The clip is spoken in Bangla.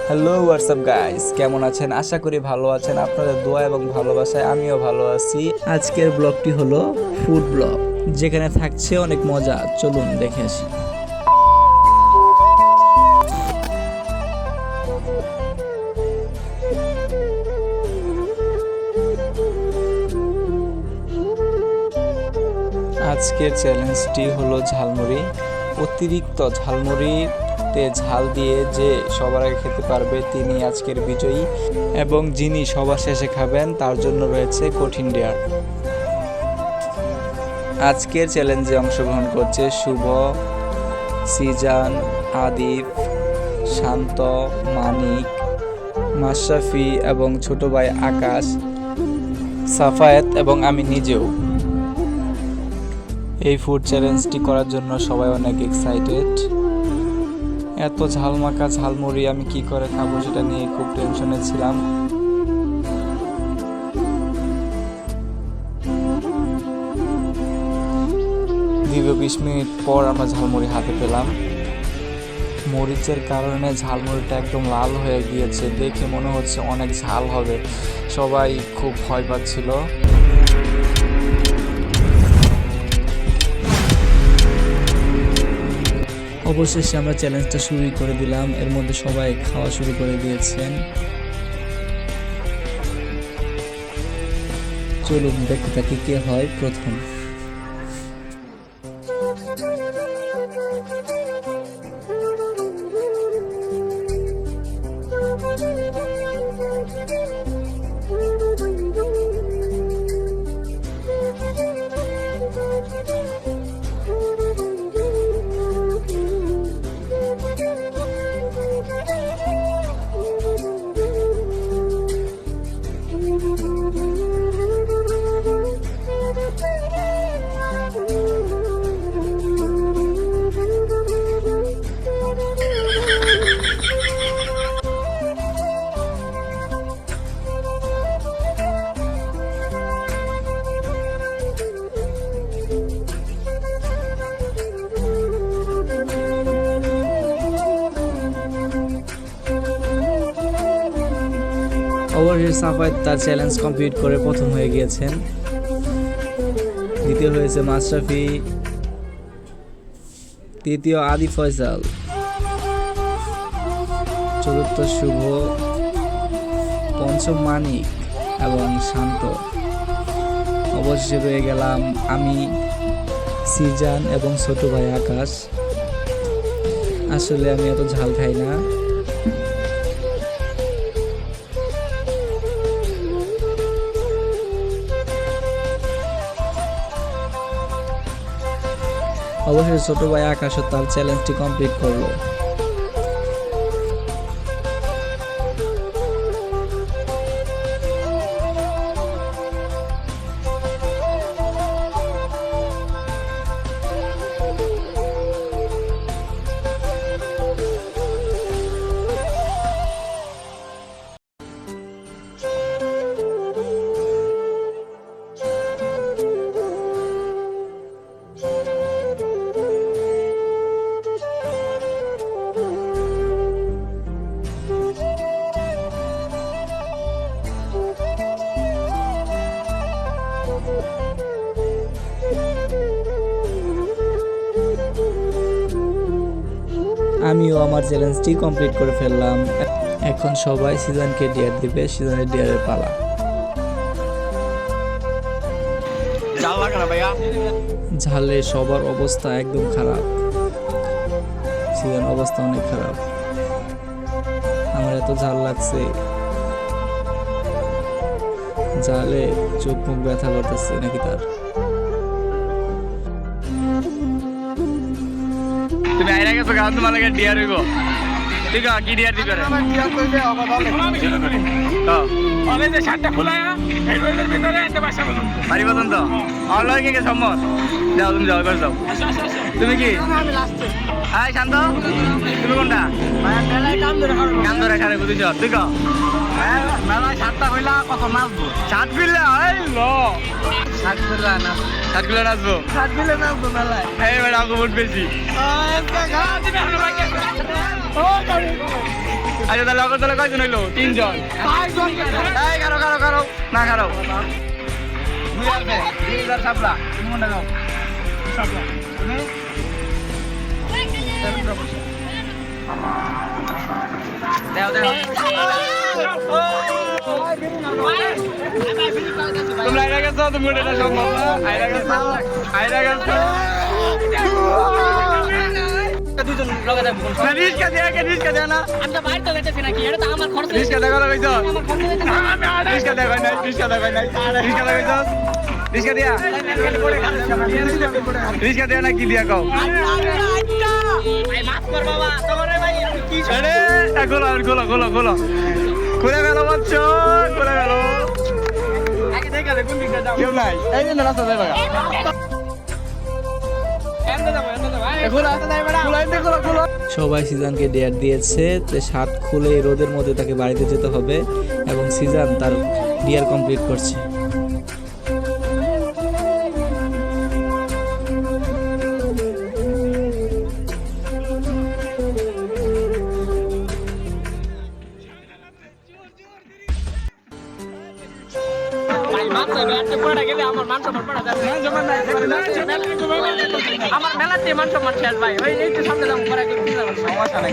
হ্যালো হোয়াটসঅ্যাপ গাইস, কেমন আছেন? আশা করি ভালো আছেন। আপনাদের দোয়া এবং ভালোবাসায় আমিও ভালো আছি। আজকের ব্লগটি হলো ফুড ব্লগ, যেখানে থাকছে অনেক মজা। চলুন দেখে আসি। আজকের চ্যালেঞ্জটি হলো ঝালমুড়ি। অতিরিক্ত ঝালমুড়িতে ঝাল দিয়ে যে সবার আগে খেতে পারবে তিনি আজকের বিজয়ী, এবং যিনি সবার শেষে খাবেন তার জন্য রয়েছে কঠিন ডেয়ার। আজকের চ্যালেঞ্জে অংশগ্রহণ করছে শুভ, সিজান, আদিফ, শান্ত, মানিক, মাশরাফি এবং ছোট ভাই আকাশ, সাফায়েত এবং আমি নিজেও। এই ফুড চ্যালেঞ্জটি করার জন্য সবাই অনেক এক্সাইটেড। এত ঝালমাখা ঝালমুড়ি আমি কি করে খাবো সেটা নিয়ে খুব টেনশনে ছিলাম। দীর্ঘ 20 মিনিট পর আমরা ঝালমুড়ি হাতে পেলাম। মরিচের কারণে ঝালমুড়িটা একদম লাল হয়ে গিয়েছে, দেখে মনে হচ্ছে অনেক ঝাল হবে। সবাই খুব ভয় পাচ্ছিল। অবশেষে আমরা চ্যালেঞ্জটা শুরু করে দিলাম। এর মধ্যে সবাই খাওয়া শুরু করে দিয়েছেন। চলুন দেখতে থাকি কে হয় প্রথম। অবশেষে সাফায়েত তার চ্যালেঞ্জ কমপ্লিট করে প্রথম হয়ে গিয়েছেন। দ্বিতীয় হয়েছে মাশরাফি, তৃতীয় আদি ফয়সাল, চতুর্থ শুভ, পঞ্চম মানিক এবং শান্ত। অবশেষে রয়ে গেলাম আমি, সিজান এবং ছোট ভাই আকাশ। আসলে আমি এত ঝাল খাই না। অবশেষে ছোট ভাই আকাশও তার চ্যালেঞ্জটি কমপ্লিট করলো। আমিও আমার চ্যালেঞ্জটি কমপ্লিট করে ফেললাম। এখন সবাই সিজনকে ডিয়ার দিবে। সিজনের ডিয়ারের পালা। ঝালে সবার অবস্থা একদম খারাপ। সিজন অবস্থা অনেক খারাপ। আমার এত ঝাল লাগছে, ঝালে চোখ মুখ ব্যথা করতেছে নাকি তার। তুমি আইরা গেছো গান তোমার লাগে ডিয়ার হইব। ঠিক আছে, কি ডিয়ার দিবে রে? ডিয়ার কইবে অবদালে যে শার্টটা খোলায়া এই রোদের ভিতরে একটা বাসা বলুন পারি বলুন তো। আর লয় কে সম্মত যাও তুমি যাও এবার যাও তুমি কি হাই শান্ত তুমি কোনটা কাম ধরে খারে বুঝিস তুই ক মেলায় 7টা হইলা কত নাচবো? সাত বিল্লা এই ল 7 গুলা নাচ, সাত কিলো নাচবো 7 গুলা নাচবো মেলায়। এই বেটা আমাকে ভোট বেশি আচ্ছা তাহলে অগর তাহলে কয়জন হইলো 3 জন এই কারো কারো কারো না কারো 2000 সাপলা তুমি কোনটা যাও সাপলা তুমি দেও দেও তুমি আইরা গেছো তুমি এটা সম্ভব না আইরা গেছো দুজন লগে যাবো। না রিস্কা দেয়া না আমি তো বাইরে তো গেতেছি নাকি, এটা তো আমার খরচ। রিস্কা দেখা কইছো আমার খরচ হইতেছে। রিস্কা দেখা নাই রিস্কা কইছো রিস্কা দিয়া রিস্কা দেয়া না কি দিয়া কও ভাই মাফ কর বাবা, তোমারে ভাই কি আরে খোলো খুলে গেল বাচ্চা খুলে গেল আগে দেখা দে কোন দিকে যাও। কেউ নাই এই যে রাস্তা যাই বাগা এন্ড যাবো ভাই। খোলা খোলা সবাই সিজানকে ডেয়ার দিয়েছে যে সাত খুলে এই রোদের মধ্যে তাকে বাড়িতে যেতে হবে এবং সিজান তার ডিয়ার কমপ্লিট করছে। ভাই মাফ চাইবে, আজকে পড়া গেলে আমার মান সম্মান পড়া যাবে। আমার মেলাতে মান সম্মান শেষ ভাই। ওই একটু সামনে যাবো, পরে একটু পিছনে যাবো। সমস্যা নাই